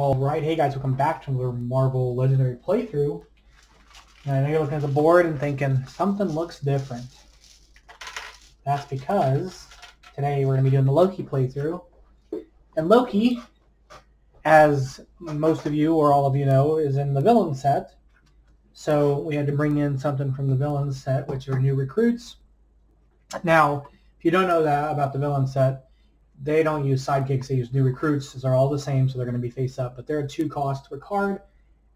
Alright, hey guys, welcome back to another Marvel Legendary playthrough. And I know you're looking at the board and thinking, something looks different. That's because today we're going to be doing the Loki playthrough. And Loki, as most of you or all of you know, is in the villain set. So we had to bring in something from the villain set, which are new recruits. Now, if you don't know that about the villain set, they don't use sidekicks, they use new recruits. They're all the same, so they're going to be face up. But they're a 2 cost to a card,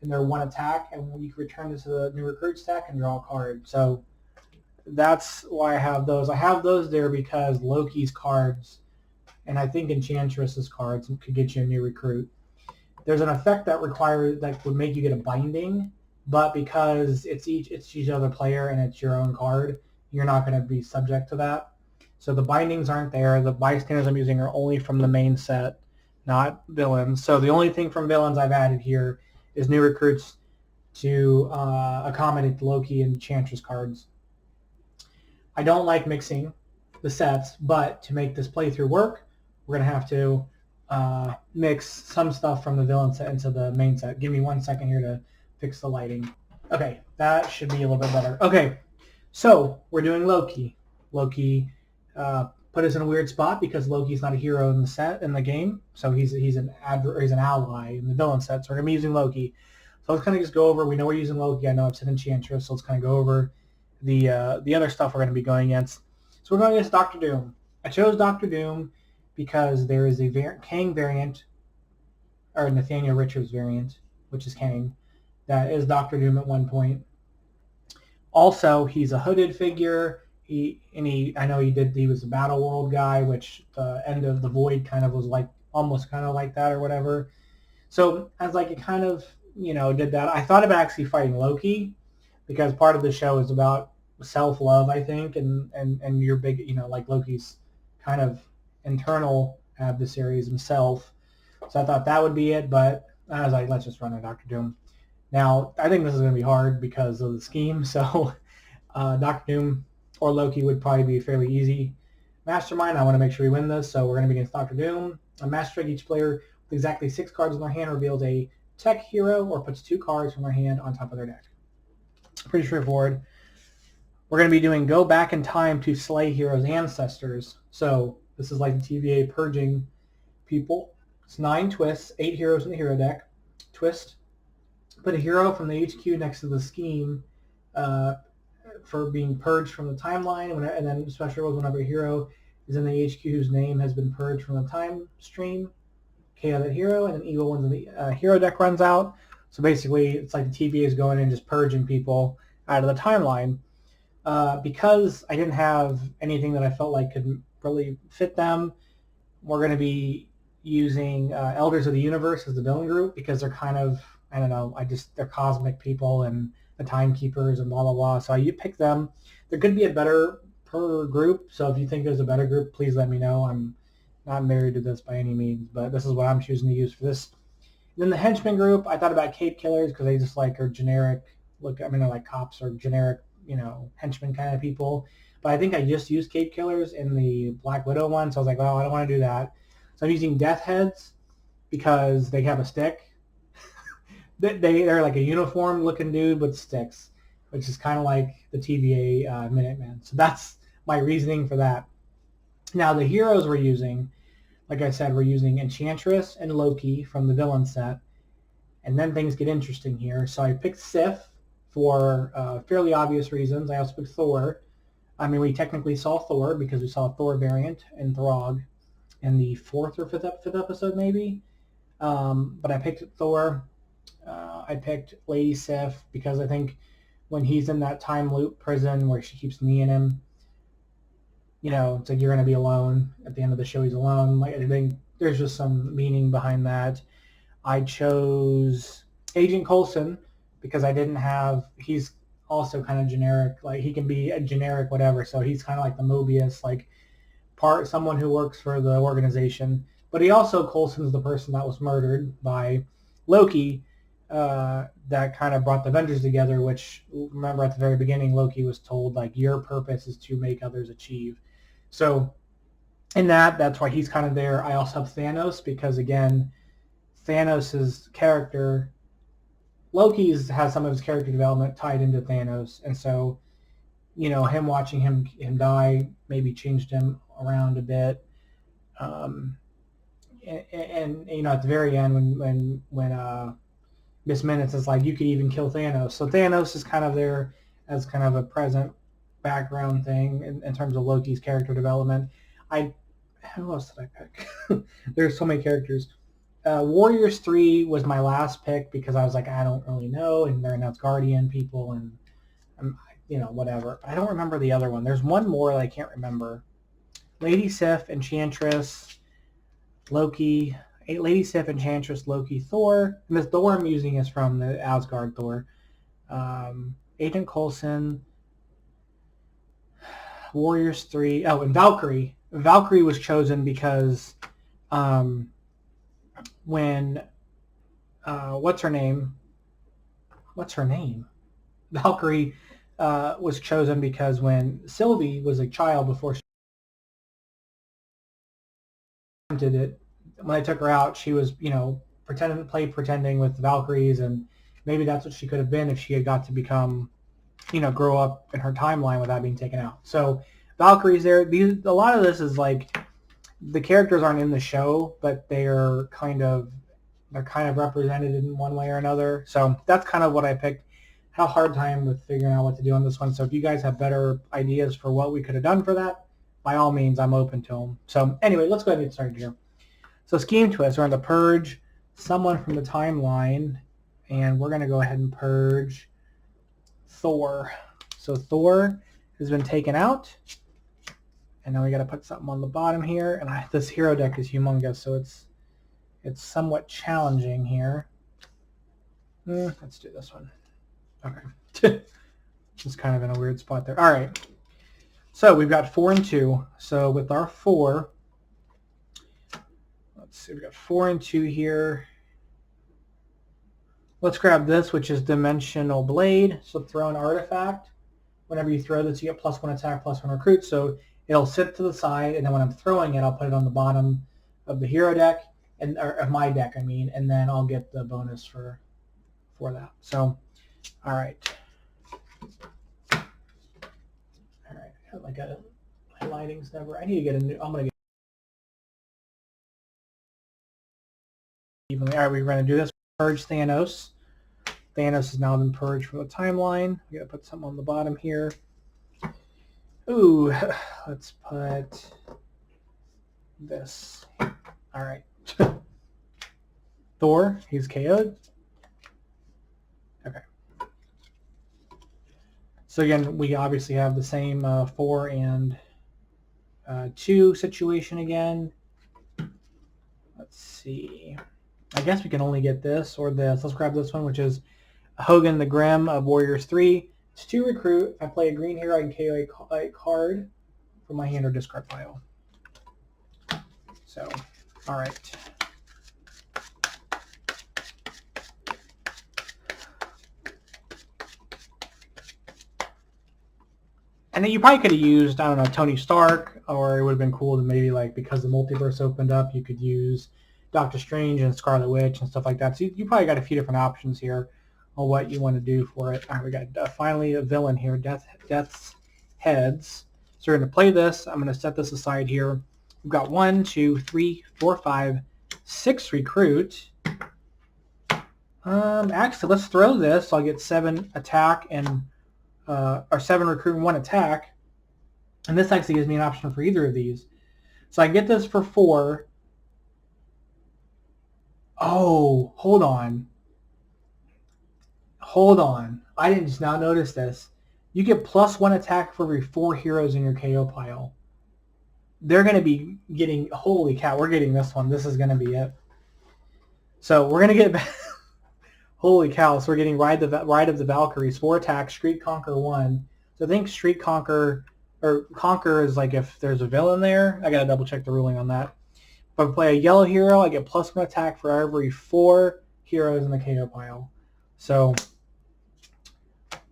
and they're 1 attack, and you can return this to the new recruit stack and draw a card. So that's why I have those. I have those there because Loki's cards, and I think Enchantress's cards, could get you a new recruit. There's an effect that would make you get a binding, but because it's each other player and it's your own card, you're not going to be subject to that. So the bindings aren't there. The bystanders I'm using are only from the main set, not villains. So the only thing from villains I've added here is new recruits to accommodate the Loki and Enchantress cards. I don't like mixing the sets, but to make this playthrough work, we're going to have to mix some stuff from the villain set into the main set. Give me 1 second here to fix the lighting. Okay, that should be a little bit better. Okay, so we're doing Loki. Loki put us in a weird spot because Loki's not a hero in the game, so he's an ally in the villain set. So we're gonna be using Loki. So let's kind of just go over. We know we're using Loki. I know I've said Enchantress, so let's kind of go over the other stuff we're going to be going against. So we're going against Doctor Doom. I chose Doctor Doom because there is a Kang variant, or Nathaniel Richards variant, which is Kang, that is Doctor Doom at one point. Also, he's a hooded figure. He was a Battle World guy, which the end of the Void kind of was like almost kind of like that or whatever. So as like it kind of did that. I thought about actually fighting Loki because part of the show is about self-love, I think, and your big like Loki's kind of internal adversaries himself. So I thought that would be it, but I was like, let's just run a Doctor Doom. Now I think this is going to be hard because of the scheme. So Doctor Doom or Loki would probably be fairly easy. Mastermind, I want to make sure we win this, so we're going to be against Doctor Doom. On Mastermind, each player with exactly 6 cards in their hand reveals a tech hero or puts 2 cards from their hand on top of their deck. Pretty straightforward. We're going to be doing Go Back in Time to Slay Heroes' Ancestors. So this is like the TVA purging people. It's 9 twists, 8 heroes in the hero deck. Twist. Put a hero from the HQ next to the scheme for being purged from the timeline, and then special rules whenever a hero is in the HQ whose name has been purged from the time stream, KO that hero, and then evil ones in the hero deck runs out. So basically, it's like the TVA is going in just purging people out of the timeline. Because I didn't have anything that I felt like could really fit them, we're going to be using Elders of the Universe as the villain group because they're kind of, I don't know, they're cosmic people and the timekeepers and blah blah blah. So you pick them. There could be a better per group. So if you think there's a better group, please let me know. I'm not married to this by any means, but this is what I'm choosing to use for this. And then the Henchman group, I thought about Cape Killers because they just like are generic. They're like cops or generic, henchmen kind of people. But I think I just used Cape Killers in the Black Widow one, so I was like, well, I don't want to do that. So I'm using Death Heads because they have a stick. They're like a uniform-looking dude with sticks, which is kind of like the TVA Minutemen. So that's my reasoning for that. Now, the heroes we're using, like I said, we're using Enchantress and Loki from the villain set. And then things get interesting here. So I picked Sif for fairly obvious reasons. I also picked Thor. I mean, we technically saw Thor because we saw a Thor variant in Throg in the 4th or 5th episode, maybe. But I picked Thor. I picked Lady Sif because I think when he's in that time loop prison where she keeps kneeing him, it's like you're going to be alone. At the end of the show, he's alone. Like, I think there's just some meaning behind that. I chose Agent Coulson because he's also kind of generic. Like, he can be a generic whatever, so he's kind of like the Mobius, like someone who works for the organization. But Coulson's the person that was murdered by Loki, that kind of brought the Avengers together, which, remember at the very beginning, Loki was told, like, your purpose is to make others achieve. So in that's why he's kind of there. I also have Thanos because, again, Thanos' character, Loki's has some of his character development tied into Thanos, and so, you know, him watching him die maybe changed him around a bit. And you know, at the very end when Miss Minutes is like, you could even kill Thanos. So Thanos is kind of there as kind of a present background thing in terms of Loki's character development. Who else did I pick? There's so many characters. Warriors 3 was my last pick because I was like, I don't really know, and they're announced Guardian people, and you know, whatever. I don't remember the other one. There's one more that I can't remember. Lady Sif, Enchantress, Loki, Lady Sif, Enchantress, Loki, Thor. And this Thor I'm using is from the Asgard Thor. Agent Coulson, Warriors 3. Oh, and Valkyrie. Valkyrie was chosen because when what's her name? Valkyrie was chosen because when Sylvie was a child before she attempted it, when I took her out, she was, you know, pretending with the Valkyries, and maybe that's what she could have been if she had got to become, you know, grow up in her timeline without being taken out. So Valkyrie's there. A lot of this is like the characters aren't in the show, but they're kind of represented in one way or another. So that's kind of what I picked. Had a hard time with figuring out what to do on this one. So if you guys have better ideas for what we could have done for that, by all means, I'm open to them. So anyway, let's go ahead and get started here. So scheme twist, we're going to purge someone from the timeline, and we're going to go ahead and purge Thor. So Thor has been taken out, and now we got to put something on the bottom here. And this hero deck is humongous, so it's somewhat challenging here. Let's do this one. Okay. Just kind of in a weird spot there. All right. So we've got 4 and 2. So with our 4, let's see, we've got 4 and 2 here. Let's grab this, which is Dimensional Blade. So throw an artifact. Whenever you throw this, you get +1 attack, +1 recruit. So it'll sit to the side, and then when I'm throwing it, I'll put it on the bottom of the hero deck, or of my deck, I mean, and then I'll get the bonus for that. So, all right. Like my lighting's never. I need to get a new. I'm gonna get evenly. All right, we're gonna do this. Purge Thanos. Thanos has now been purged from the timeline. We gotta put something on the bottom here. Ooh, let's put this. All right. Thor, he's KO'd. Okay. So again, we obviously have the same 4 and 2 situation again. Let's see. I guess we can only get this or this. Let's grab this one, which is Hogan the Grim of Warriors 3. It's 2 recruit. If I play a green hero, I can KO a card from my hand or discard pile. So, all right. And then you probably could have used, I don't know, Tony Stark, or it would have been cool to maybe, like, because the multiverse opened up, you could use Doctor Strange and Scarlet Witch and stuff like that. So you probably got a few different options here on what you want to do for it. All right, we got finally a villain here, Death's Heads. So we're going to play this. I'm going to set this aside here. We've got 1, 2, 3, 4, 5, 6 recruit. Actually, let's throw this. So I'll get 7 attack and or 7 recruit and 1 attack. And this actually gives me an option for either of these. So I get this for 4. Oh, hold on. Hold on. I didn't just now notice this. You get +1 attack for every 4 heroes in your KO pile. They're going to be getting, holy cow, we're getting this one. This is going to be it. So we're going to get, holy cow, so we're getting Ride of the Valkyries, 4 attacks, Street Conquer 1. So I think Street Conquer, or Conquer is like if there's a villain there. I got to double check the ruling on that. If I play a yellow hero, I get +1 attack for every 4 heroes in the KO pile. So,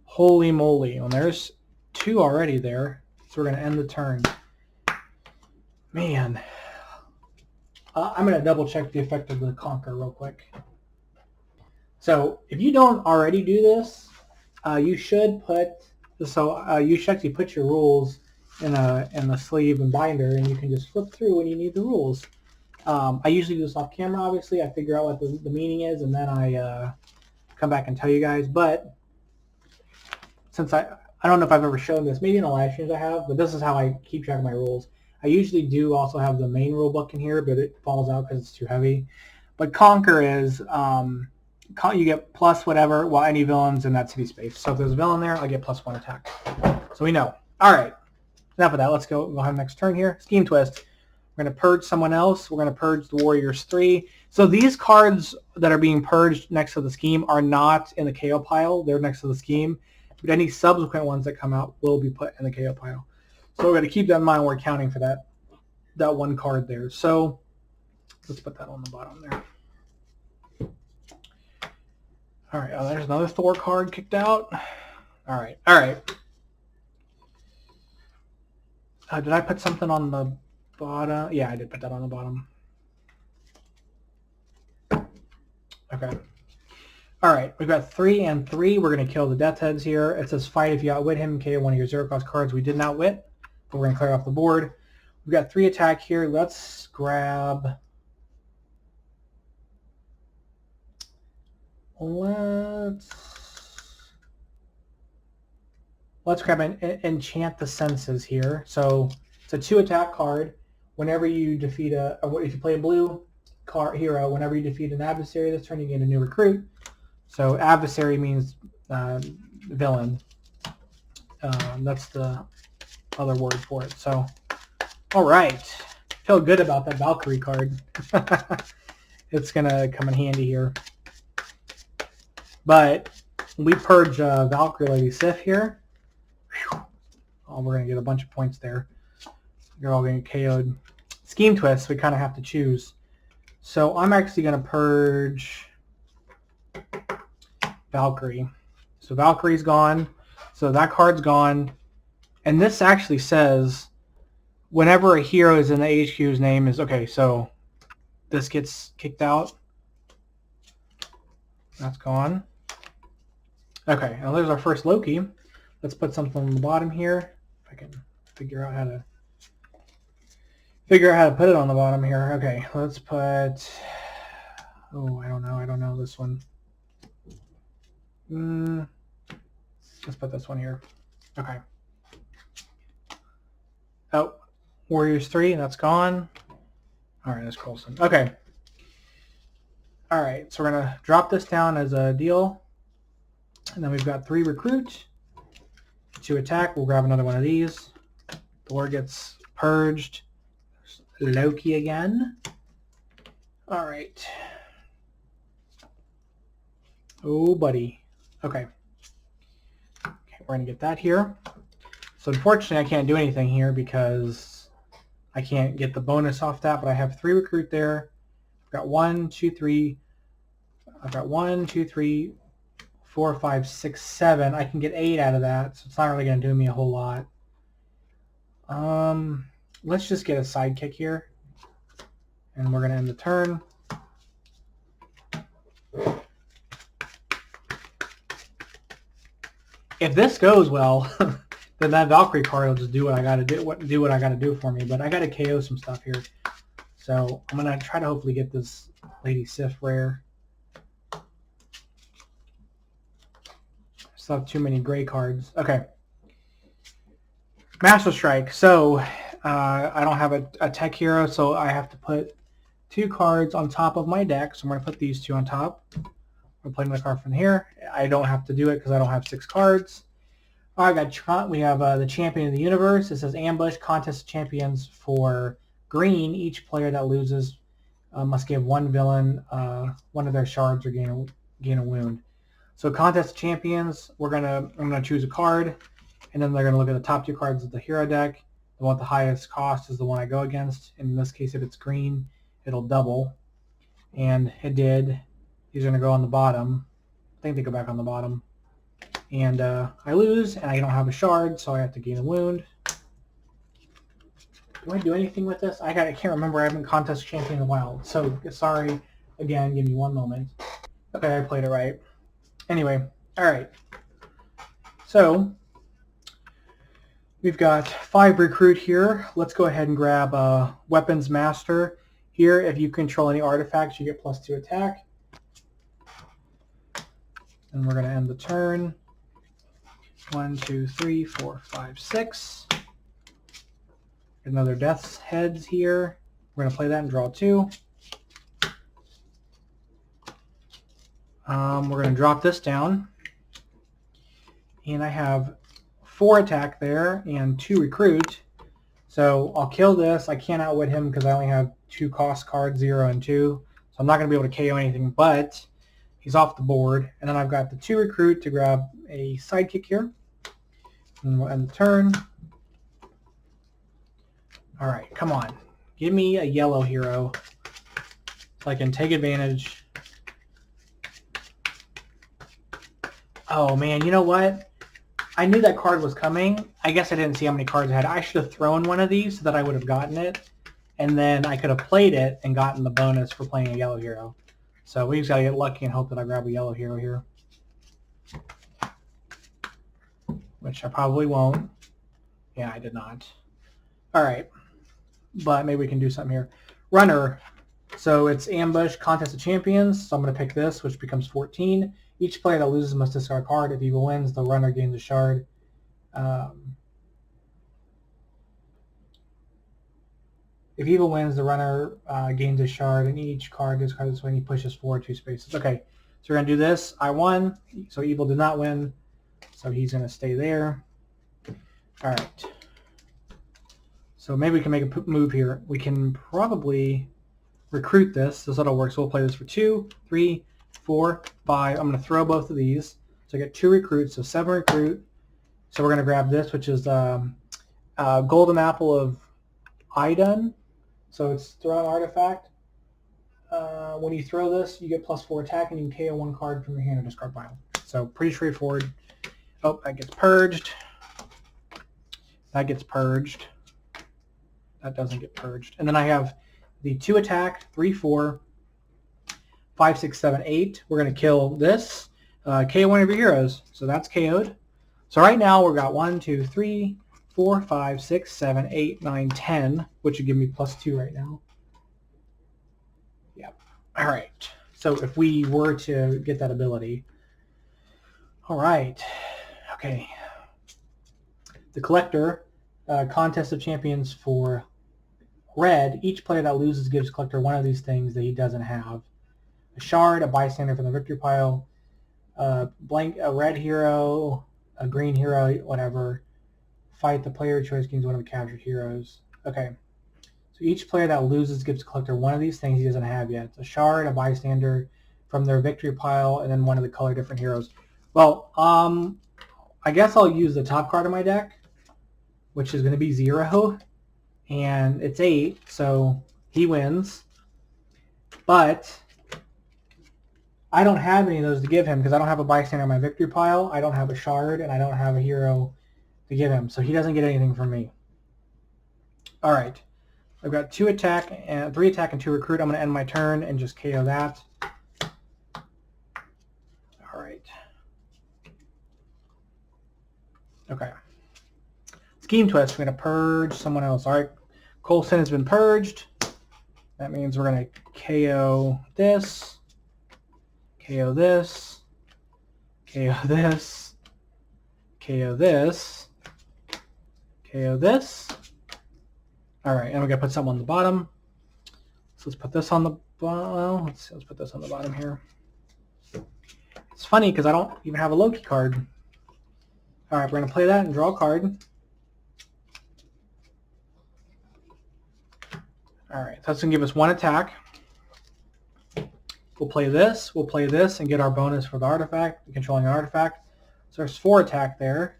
holy moly. Well, there's 2 already there. So we're going to end the turn. Man. I'm going to double check the effect of the Conquer real quick. So if you don't already do this, you should actually put your rules in the sleeve and binder, and you can just flip through when you need the rules. I usually do this off camera, obviously. I figure out what the meaning is, and then I come back and tell you guys. But since I don't know if I've ever shown this, maybe in the live streams I have, but this is how I keep track of my rules. I usually do also have the main rule book in here, but it falls out because it's too heavy. But Conquer is, you get plus whatever while any villains in that city space. So if there's a villain there, I get +1 attack. So we know. All right. Enough of that. Let's go. We'll have next turn here. Scheme Twist. We're going to purge someone else. We're going to purge the Warriors 3. So these cards that are being purged next to the scheme are not in the KO pile. They're next to the scheme. But any subsequent ones that come out will be put in the KO pile. So we're going to keep that in mind when we're counting for that one card there. So let's put that on the bottom there. All right, there's another Thor card kicked out. All right. Did I put something on the bottom? Yeah, I did put that on the bottom. Okay. All right, we've got 3 and 3. We're going to kill the Death Heads here. It says fight if you outwit him, KO one of your 0-cost cards. We didn't outwit, but we're going to clear off the board. We've got 3 attack here. Let's grab... Let's grab an Enchant the Senses here. So it's a 2 attack card. Whenever you defeat if you play a blue hero, whenever you defeat an adversary this turn, you gain a new recruit. So adversary means villain. That's the other word for it. So, all right. Feel good about that Valkyrie card. It's going to come in handy here. But we purge Valkyrie Lady Sif here. Whew. Oh, we're going to get a bunch of points there. You're all going to get KO'd. Scheme Twist, we kind of have to choose. So I'm actually going to purge Valkyrie. So Valkyrie's gone. So that card's gone. And this actually says whenever a hero is in the HQ's name is... Okay, so this gets kicked out. That's gone. Okay, now there's our first Loki. Let's put something on the bottom here. If I can figure out how to put it on the bottom here. Okay, let's put... Oh, I don't know this one. Let's put this one here. Okay. Oh, Warriors 3, that's gone. All right, that's Coulson. Okay. All right, so we're going to drop this down as a deal. And then we've got 3 recruit, 2 attack. We'll grab another one of these. Thor gets purged. Loki again. All right. Oh, buddy. Okay. We're going to get that here. So unfortunately, I can't do anything here because I can't get the bonus off that, but I have 3 recruit there. I've got 1, 2, 3. I've got 1, 2, 3, 4, 5, 6, 7. I can get 8 out of that, so it's not really going to do me a whole lot. Let's just get a sidekick here, and we're going to end the turn. If this goes well, then that Valkyrie card will just do what I got to do. What I got to do for me. But I got to KO some stuff here, so I'm gonna try to hopefully get this Lady Sif rare. Still have too many gray cards. Okay. Master Strike. So I don't have a tech hero, so I have to put 2 cards on top of my deck. So I'm gonna put these 2 on top. We're playing the card from here. I don't have to do it because I don't have 6 cards. All right, we have the Champion of the Universe. It says Ambush, Contest of Champions for green. Each player that loses must give one villain one of their shards or gain a wound. So Contest of Champions, I'm gonna choose a card, and then they're gonna look at the top 2 cards of the hero deck. The one with the highest cost is the one I go against. In this case, if it's green, it'll double, and it did. These are going to go on the bottom. I think they go back on the bottom. And I lose, and I don't have a shard, so I have to gain a wound. Do I do anything with this? I can't remember. I haven't contest champion in a while. So sorry. Again, give me one moment. Okay, I played it right. Anyway, all right. So we've got 5 recruit here. Let's go ahead and grab Weapons Master. Here, if you control any artifacts, you get +2 attack. And we're going to end the turn. 1, 2, 3, 4, 5, 6. Another Death's Heads here. We're going to play that and draw 2. We're going to drop this down. And I have 4 attack there and 2 recruit. So I'll kill this. I can't outwit him because I only have 2 cost cards, 0 and 2. So I'm not going to be able to KO anything, but he's off the board. And then I've got the 2 recruit to grab a sidekick here. And we'll end the turn. All right, come on. Give me a yellow hero so I can take advantage. Oh, man, you know what? I knew that card was coming. I guess I didn't see how many cards I had. I should have thrown one of these so that I would have gotten it. And then I could have played it and gotten the bonus for playing a yellow hero. So we just got to get lucky and hope that I grab a yellow hero here. Which I probably won't. Yeah, I did not. All right. But maybe we can do something here. Runner. So it's Ambush, Contest of Champions. So I'm going to pick this, which becomes 14. Each player that loses must discard a card. If Evil wins, the runner gains a shard. If Evil wins, the runner gains a shard, and each card discards when he pushes forward 2 spaces. Okay, so we're going to do this. I won, so Evil did not win, so he's going to stay there. All right. So maybe we can make a move here. We can probably recruit this. This ought work. So we'll play this for 2, 3, 4, 5. I'm going to throw both of these. So I get 2 recruits, so 7 recruit. So we're going to grab this, which is Golden Apple of Idun. So it's throw an artifact. When you throw this, you get +4 attack, and you can KO 1 card from your hand or discard pile. So pretty straightforward. Oh, that gets purged. That gets purged. That doesn't get purged. And then I have the 2 attack, 3, 4, 5, 6, 7, 8. We're going to kill this. KO one of your heroes. So that's KO'd. So right now we've got 1, 2, 3, 4, 5, 6, 7, 8, 9, 10, which would give me +2 right now. Yep. All right. So if we were to get that ability. All right. Okay. The Collector, Contest of Champions for red. Each player that loses gives Collector one of these things that he doesn't have. A shard, a bystander from the victory pile, a red hero, a green hero, whatever. Fight the player choice gains one of the captured heroes. Okay. So each player that loses gives Collector one of these things he doesn't have yet. A shard, a bystander from their victory pile, and then one of the color different heroes. Well, I guess I'll use the top card of my deck, which is going to be 0. And it's 8, so he wins. But I don't have any of those to give him because I don't have a bystander on my victory pile, I don't have a shard, and I don't have a hero to give him. So he doesn't get anything from me. All right. I've got 2 attack, and 3 attack and 2 recruit. I'm going to end my turn and just KO that. All right. Okay. Scheme Twist. We're going to purge someone else. All right. Coulson has been purged. That means we're going to KO this, KO this, KO this, KO this, KO this. All right, and we're going to put something on the bottom. So let's put this on the bottom. Well, let's put this on the bottom here. It's funny because I don't even have a Loki card. All right, we're going to play that and draw a card. All right, so that's going to give us 1 attack. We'll play this, and get our bonus for the artifact, controlling an artifact. So there's 4 attack there.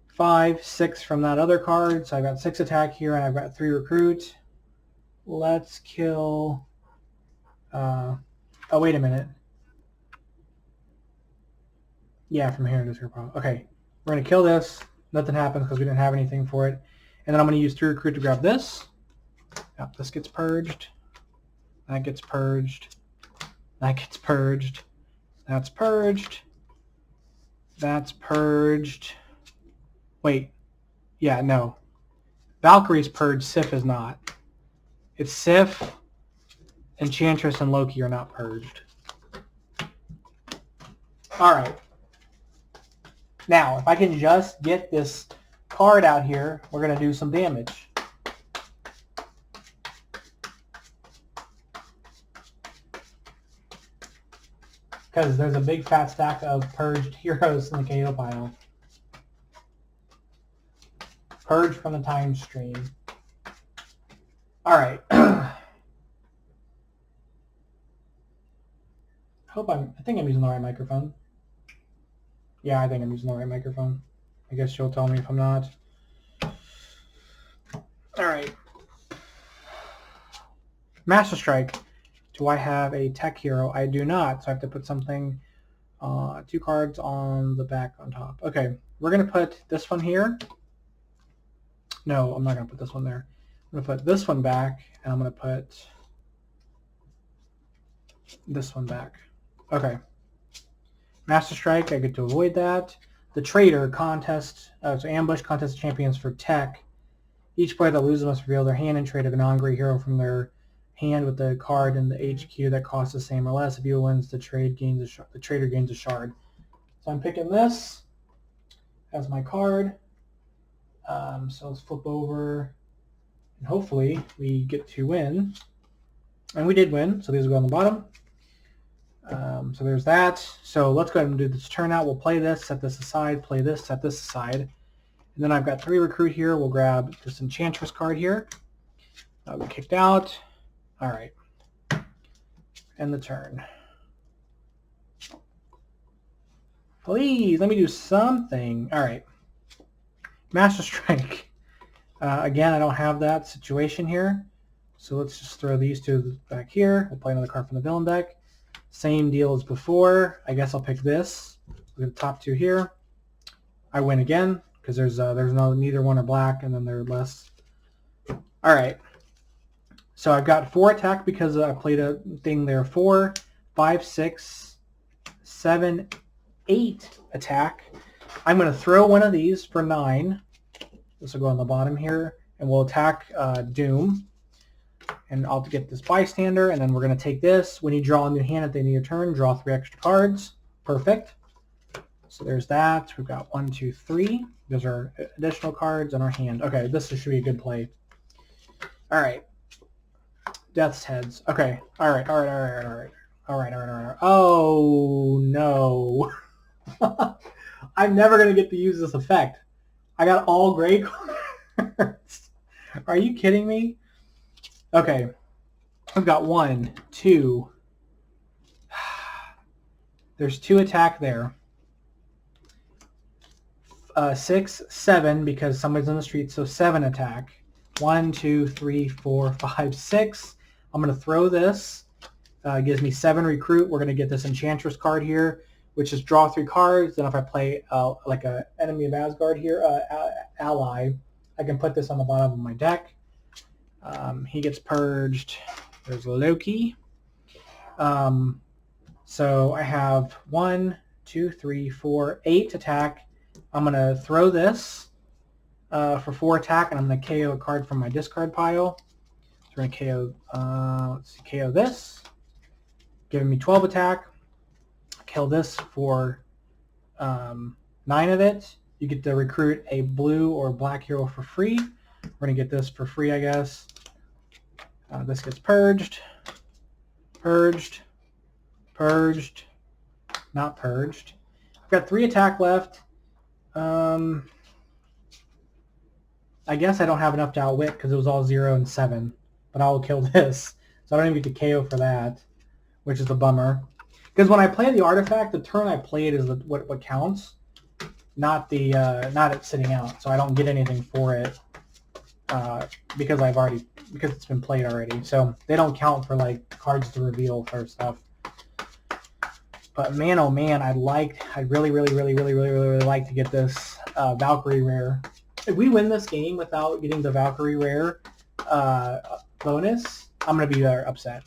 5, 6 from that other card. So I've got 6 attack here, and I've got 3 recruit. Let's kill... oh, wait a minute. Yeah, from here to here. Okay, we're going to kill this. Nothing happens because we didn't have anything for it. And then I'm going to use 3 recruit to grab this. Yep, this gets purged. That gets purged. That gets purged. That's purged. That's purged. Wait. Yeah, no. Valkyrie's purged. Sif is not. It's Sif, Enchantress, and Loki are not purged. Alright. Now, if I can just get this card out here, we're going to do some damage. Because there's a big fat stack of purged heroes in the KO pile. Purged from the time stream. Alright. I think I'm using the right microphone. Yeah, I think I'm using the right microphone. I guess she'll tell me if I'm not. Alright. Master Strike. Do I have a tech hero? I do not, so I have to put something, 2 cards on the back on top. Okay, we're going to put this one here. No, I'm not going to put this one there. I'm going to put this one back, and I'm going to put this one back. Okay. Master Strike, I get to avoid that. The Trader contest, so ambush contest champions for tech. Each player that loses must reveal their hand and trade a non-gray hero from their hand with the card in the HQ that costs the same or less. If you wins, the trader gains a shard. So I'm picking this as my card. So let's flip over, and hopefully we get to win. And we did win, so these will go on the bottom. So there's that. So let's go ahead and do this turnout. We'll play this, set this aside, play this, set this aside. And then I've got 3 recruit here. We'll grab this Enchantress card here. That'll be kicked out. All right. End the turn. Please, let me do something. All right. Master Strike. Again, I don't have that situation here. So let's just throw these 2 back here. We'll play another card from the villain deck. Same deal as before. I guess I'll pick this. Look at the top 2 here. I win again because there's neither one are black, and then they're less. All right. So I've got 4 attack because I played a thing there. 4, 5, 6, 7, 8 attack. I'm going to throw one of these for 9. This will go on the bottom here, and we'll attack Doom. And I'll get this bystander, and then we're going to take this. When you draw a new hand at the end of your turn, draw 3 extra cards. Perfect. So there's that. We've got 1, 2, 3. Those are additional cards in our hand. Okay, this should be a good play. All right. Death's Heads. Okay. All right. Oh, no. I'm never going to get to use this effect. I got all gray cards. Are you kidding me? Okay. I've got 1, 2. There's 2 attack there. 6, 7, because somebody's on the street, so 7 attack. 1, 2, 3, 4, 5, 6. I'm going to throw this. Gives me 7 recruit. We're going to get this Enchantress card here, which is draw 3 cards. Then if I play like a enemy of Asgard here, ally, I can put this on the bottom of my deck. He gets purged. There's Loki. So I have 1, 2, 3, 4, 8 attack. I'm going to throw this for 4 attack, and I'm going to KO a card from my discard pile. So we're going to KO, let's see, KO this, giving me 12 attack. Kill this for 9 of it. You get to recruit a blue or black hero for free. We're going to get this for free, I guess. This gets purged. Purged. Purged. Not purged. I've got 3 attack left. I guess I don't have enough to outwit because it was all 0 and 7. But I will kill this. So I don't even get to KO for that, which is a bummer. Because when I play the artifact, the turn I played is what counts, not it sitting out. So I don't get anything for it because it's been played already. So they don't count for like cards to reveal for stuff. But man, oh man, I'd really like to get this Valkyrie rare. if we win this game without getting the Valkyrie rare bonus, I'm going to be upset.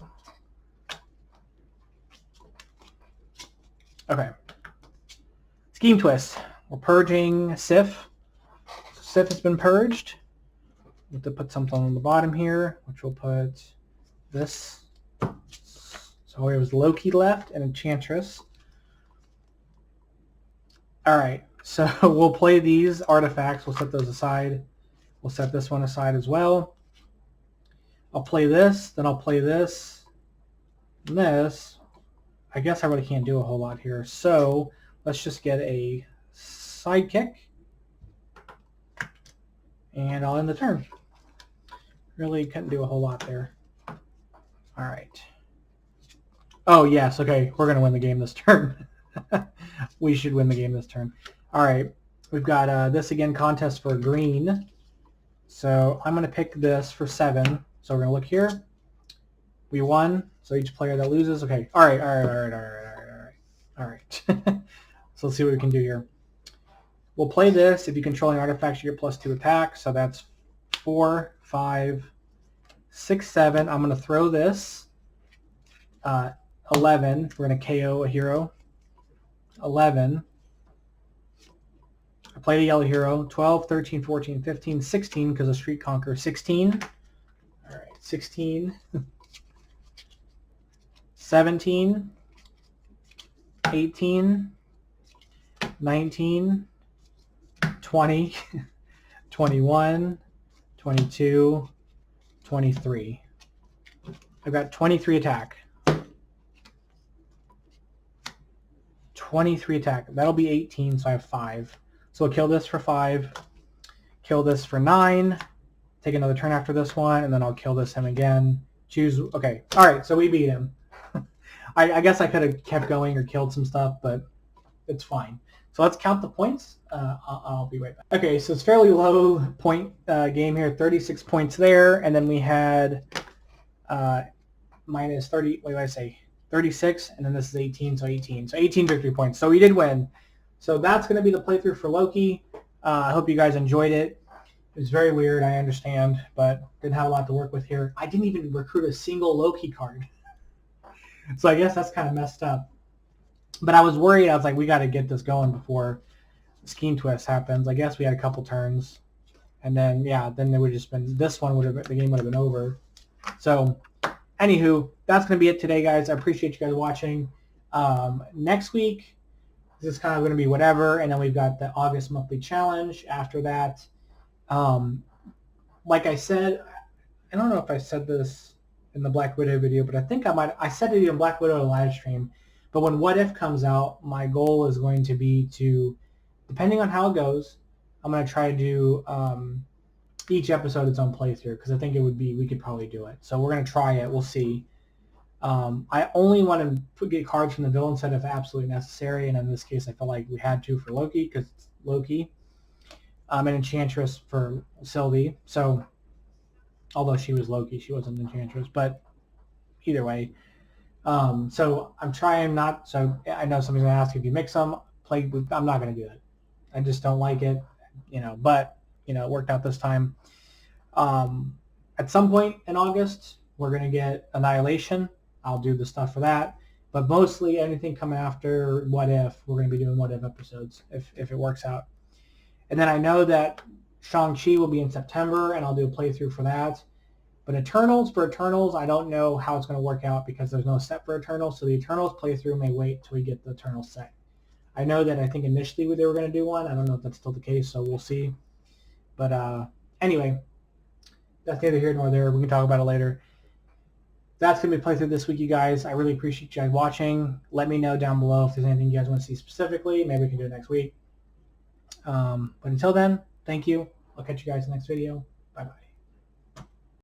Okay. Scheme twist. We're purging Sif. Sif has been purged. We have to put something on the bottom here, which we'll put this. So here was Loki left and Enchantress. Alright, so we'll play these artifacts. We'll set those aside. We'll set this one aside as well. I'll play this, then I'll play this, and this. I guess I really can't do a whole lot here. So let's just get a sidekick. And I'll end the turn. Really couldn't do a whole lot there. Alright. Oh, yes. Okay. We're going to win the game this turn. We should win the game this turn. Alright. We've got this again, contest for green. So I'm going to pick this for 7. So we're going to look here. We won. So each player that loses. Okay. Alright. So let's see what we can do here. We'll play this. If you control any artifacts, you get +2 attack. So that's 4, 5, 6, 7. I'm going to throw this. 11. We're going to KO a hero. 11. I play the yellow hero. 12, 13, 14, 15, 16 because of Street Conquer. 16. All right. 16. 17. 18. 19. 20, 21, 22, 23. I've got 23 attack. 23 attack. That'll be 18, so I have 5. So I'll kill this for 5, kill this for 9, take another turn after this one, and then I'll kill him again. Choose, okay. All right, so we beat him. I guess I could have kept going or killed some stuff, but it's fine. So let's count the points. I'll be right back. Okay, so it's fairly low point game here. 36 points there, and then we had minus 30. What did I say? 36, and then this is 18, so 18. So 18 victory points. So we did win. So that's going to be the playthrough for Loki. I hope you guys enjoyed it. It was very weird, I understand, but didn't have a lot to work with here. I didn't even recruit a single Loki card. So I guess that's kind of messed up. But I was worried. I was like, we got to get this going before the scheme twist happens. I guess we had a couple turns. And then, yeah, then there would have just been, this one would have, the game would have been over. So, anywho, that's going to be it today, guys. I appreciate you guys watching. Next week, this is kind of going to be whatever. And then we've got the August monthly challenge after that. Like I said, I don't know if I said this in the Black Widow video, but I think I said it in Black Widow live stream. But when What If comes out, my goal is going to be to, depending on how it goes, I'm going to try to do each episode its own playthrough because I think we could probably do it. So we're going to try it. We'll see. I only want to get cards from the villain set if absolutely necessary, and in this case I felt like we had to for Loki because it's Loki. And Enchantress for Sylvie. So, although she was Loki, she wasn't Enchantress, but either way. So I'm trying not, so I know somebody's going to ask if you mix them, I'm not going to do it. I just don't like it, but, it worked out this time. At some point in August, we're going to get Annihilation. I'll do the stuff for that. But mostly anything coming after What If, we're going to be doing What If episodes if it works out. And then I know that Shang-Chi will be in September, and I'll do a playthrough for that. But for Eternals, I don't know how it's going to work out because there's no set for Eternals. So the Eternals playthrough may wait till we get the Eternals set. I know that I think initially they were going to do one. I don't know if that's still the case, so we'll see. But anyway, that's neither here nor there. We can talk about it later. That's going to be playthrough this week, you guys. I really appreciate you guys watching. Let me know down below if there's anything you guys want to see specifically. Maybe we can do it next week. But until then, thank you. I'll catch you guys in the next video. Bye-bye.